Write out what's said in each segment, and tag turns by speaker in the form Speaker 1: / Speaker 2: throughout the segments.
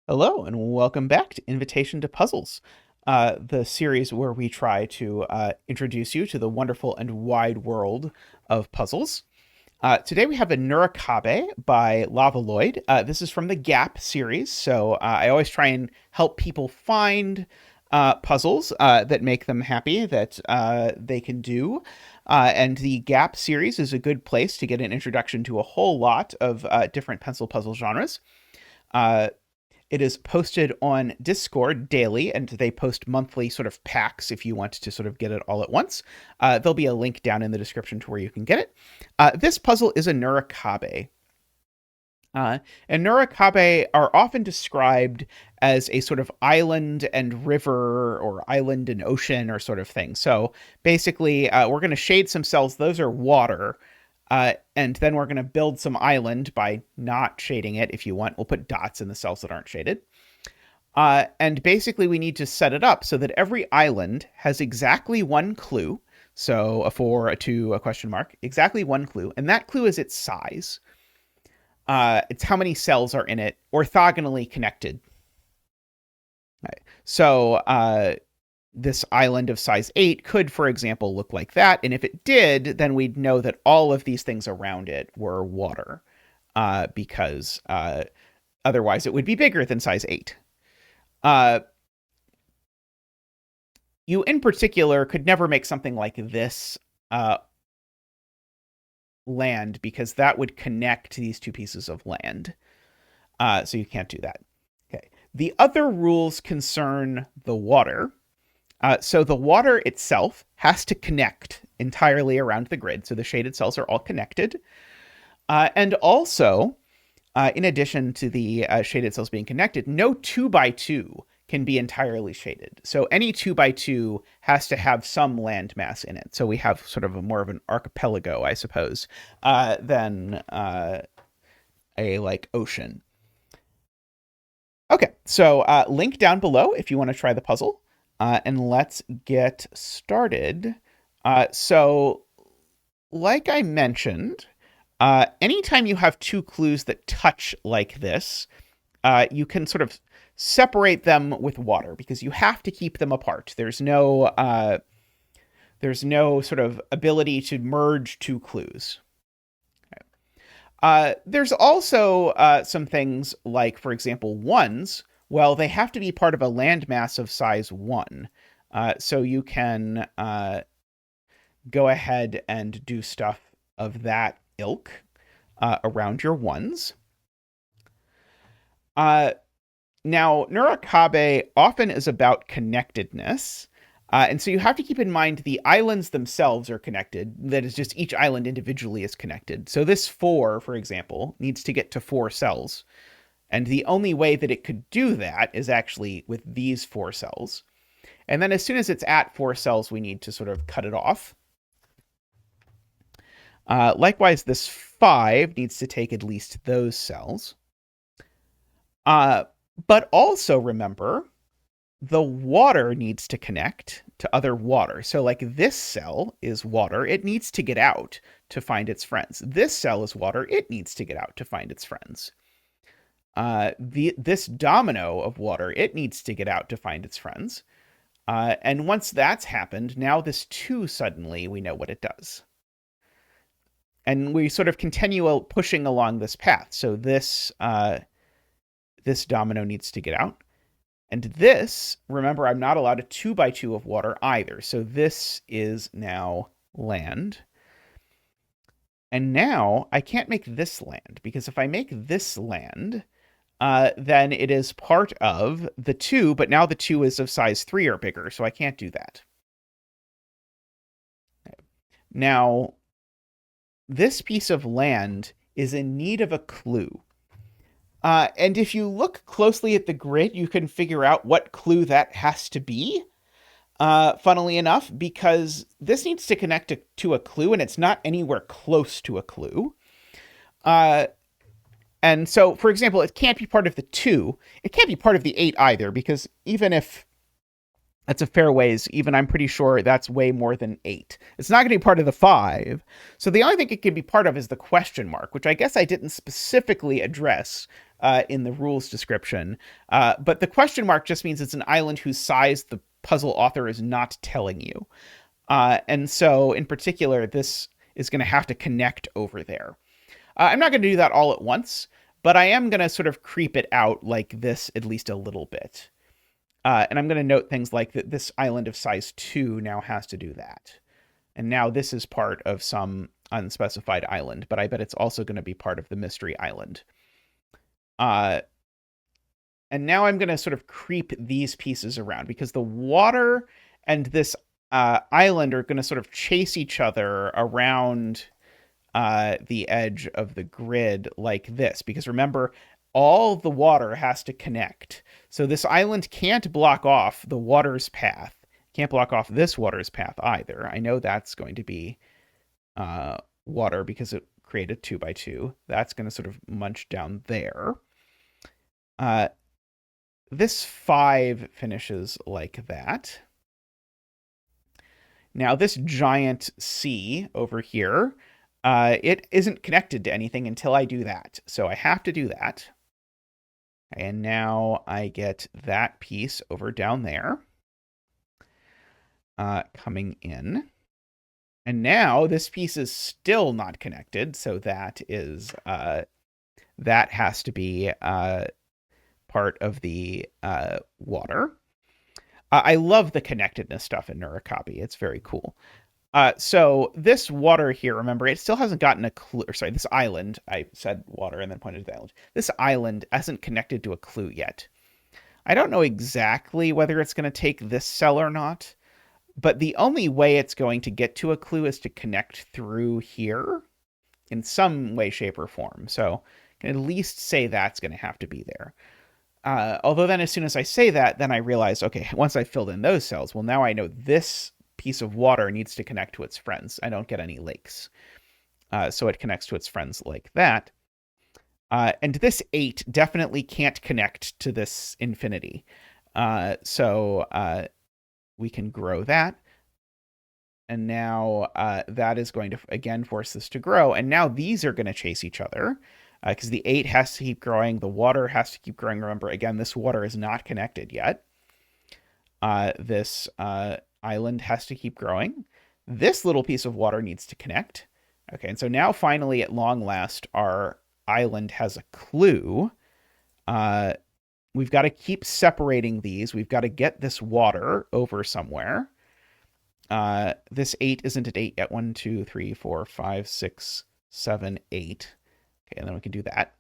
Speaker 1: Hello, and welcome back to Invitation to Puzzles, the series where we try to introduce you to the wonderful and wide world of puzzles. Today we have a Nurikabe by Lavaloid. This is from the Gap series, so I always try and help people find puzzles that make them happy, that they can do. And the Gap series is a good place to get an introduction to a whole lot of different pencil puzzle genres. It is posted on Discord daily, and they post monthly sort of packs if you want to sort of get it all at once. There'll be a link down in the description to where you can get it. This puzzle is a Nurikabe. And Nurikabe are often described as a sort of island and river or island and ocean or sort of thing. So basically, we're going to shade some cells. Those are water. And then we're going to build some island by not shading it if you want. We'll put dots in the cells that aren't shaded. And basically, we need to set it up so that every island has exactly one clue. So a 4, a 2, a question mark, exactly one clue. And that clue is its size. It's how many cells are in it, orthogonally connected. Right. So this island of size 8 could, for example, look like that. And if it did, then we'd know that all of these things around it were water, because otherwise it would be bigger than size 8. You, in particular, could never make something like this land, because that would connect these two pieces of land. So you can't do that. Okay. The other rules concern the water. So the water itself has to connect entirely around the grid. So the shaded cells are all connected. And also, in addition to the shaded cells being connected, no 2x2 can be entirely shaded. So any 2x2 has to have some landmass in it. So we have sort of more of an archipelago, I suppose, than a like ocean. Okay, so link down below if you want to try the puzzle. And let's get started. So, like I mentioned, anytime you have two clues that touch like this, you can sort of separate them with water because you have to keep them apart. There's no sort of ability to merge two clues. There's also some things like, for example, ones. Well, they have to be part of a landmass of size 1. So you can go ahead and do stuff of that ilk around your ones. Now, Nurikabe often is about connectedness. And so you have to keep in mind the islands themselves are connected. That is, just each island individually is connected. So this 4, for example, needs to get to 4 cells. And the only way that it could do that is actually with these 4 cells. And then as soon as it's at 4 cells, we need to sort of cut it off. Likewise, this 5 needs to take at least those cells. But also remember, the water needs to connect to other water. So like this cell is water. It needs to get out to find its friends. This cell is water. It needs to get out to find its friends. This domino of water, it needs to get out to find its friends. And once that's happened, now this 2 suddenly, we know what it does. And we sort of continue pushing along this path. So this domino needs to get out. And this, remember, I'm not allowed a 2x2 of water either. So this is now land. And now I can't make this land, because if I make this land, then it is part of the 2, but now the 2 is of size 3 or bigger, so I can't do that. Now, this piece of land is in need of a clue. And if you look closely at the grid, you can figure out what clue that has to be, funnily enough, because this needs to connect to a clue, and it's not anywhere close to a clue. And so, for example, it can't be part of the 2. It can't be part of the 8 either, because even if that's a fair ways, even I'm pretty sure that's way more than 8. It's not going to be part of the 5. So the only thing it can be part of is the question mark, which I guess I didn't specifically address in the rules description. But the question mark just means it's an island whose size the puzzle author is not telling you. And so, in particular, this is going to have to connect over there. I'm not going to do that all at once, but I am going to sort of creep it out like this at least a little bit. And I'm going to note things like that this island of size 2 now has to do that. And now this is part of some unspecified island, but I bet it's also going to be part of the mystery island. And now I'm going to sort of creep these pieces around because the water and this island are going to sort of chase each other around the edge of the grid like this. Because remember, all the water has to connect. So this island can't block off the water's path. Can't block off this water's path either. I know that's going to be water because it created 2 by 2. That's going to sort of munch down there. This 5 finishes like that. Now this giant C over here, it isn't connected to anything until I do that. So I have to do that. And now I get that piece over down there. Coming in. And now this piece is still not connected. So that is, that has to be part of the water. I love the connectedness stuff in Nurikabe. It's very cool. So this water here, remember, it still hasn't gotten a clue. Or sorry, this island. I said water and then pointed to the island. This island hasn't connected to a clue yet. I don't know exactly whether it's going to take this cell or not, but the only way it's going to get to a clue is to connect through here in some way, shape, or form. So I can at least say that's going to have to be there. Although then as soon as I say that, then I realize, okay, once I filled in those cells, well, now I know this piece of water needs to connect to its friends. I don't get any lakes. So it connects to its friends like that. And this 8 definitely can't connect to this infinity. So we can grow that. And now that is going to, again, force this to grow. And now these are going to chase each other. Because the 8 has to keep growing. The water has to keep growing. Remember, again, this water is not connected yet. This island has to keep growing. This little piece of water needs to connect. Okay, and so now finally, at long last, our island has a clue. We've got to keep separating these. We've got to get this water over somewhere. This 8 isn't at 8 yet. 1, 2, 3, 4, 5, 6, 7, 8. Okay, and then we can do that.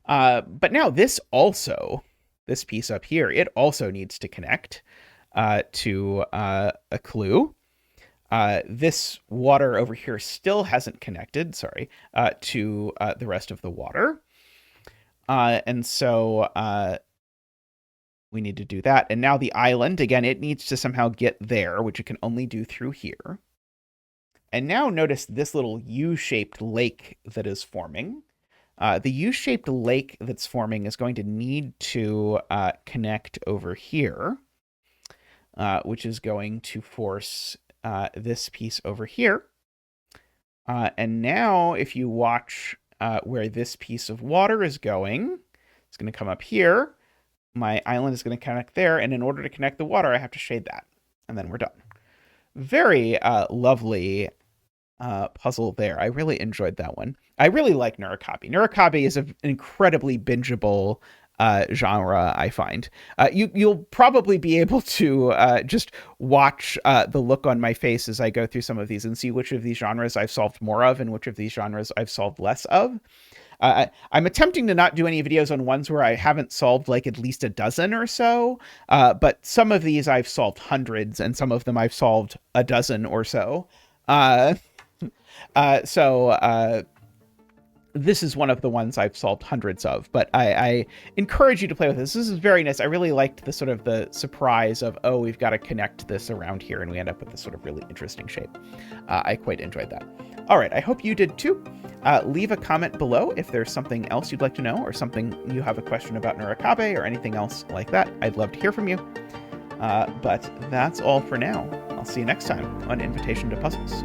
Speaker 1: But now this piece up here, it also needs to connect to a clue. This water over here still hasn't connected, to the rest of the water. And so we need to do that. And now the island, again, it needs to somehow get there, which it can only do through here. And now notice this little U-shaped lake that is forming. The U-shaped lake that's forming is going to need to connect over here, which is going to force this piece over here. And now if you watch where this piece of water is going, it's going to come up here. My island is going to connect there. And in order to connect the water, I have to shade that. And then we're done. Very lovely puzzle there. I really enjoyed that one. I really like Nurikabe. Nurikabe is an incredibly bingeable genre, I find. You'll probably be able to just watch the look on my face as I go through some of these and see which of these genres I've solved more of and which of these genres I've solved less of. I'm attempting to not do any videos on ones where I haven't solved like at least a dozen or so, but some of these I've solved hundreds and some of them I've solved a dozen or so. This is one of the ones I've solved hundreds of, but I encourage you to play with this. This is very nice. I really liked the sort of the surprise of, oh, we've got to connect this around here, and we end up with this sort of really interesting shape. I quite enjoyed that. All right, I hope you did too. Leave a comment below if there's something else you'd like to know or something you have a question about Nurikabe or anything else like that. I'd love to hear from you. But that's all for now. I'll see you next time on Invitation to Puzzles.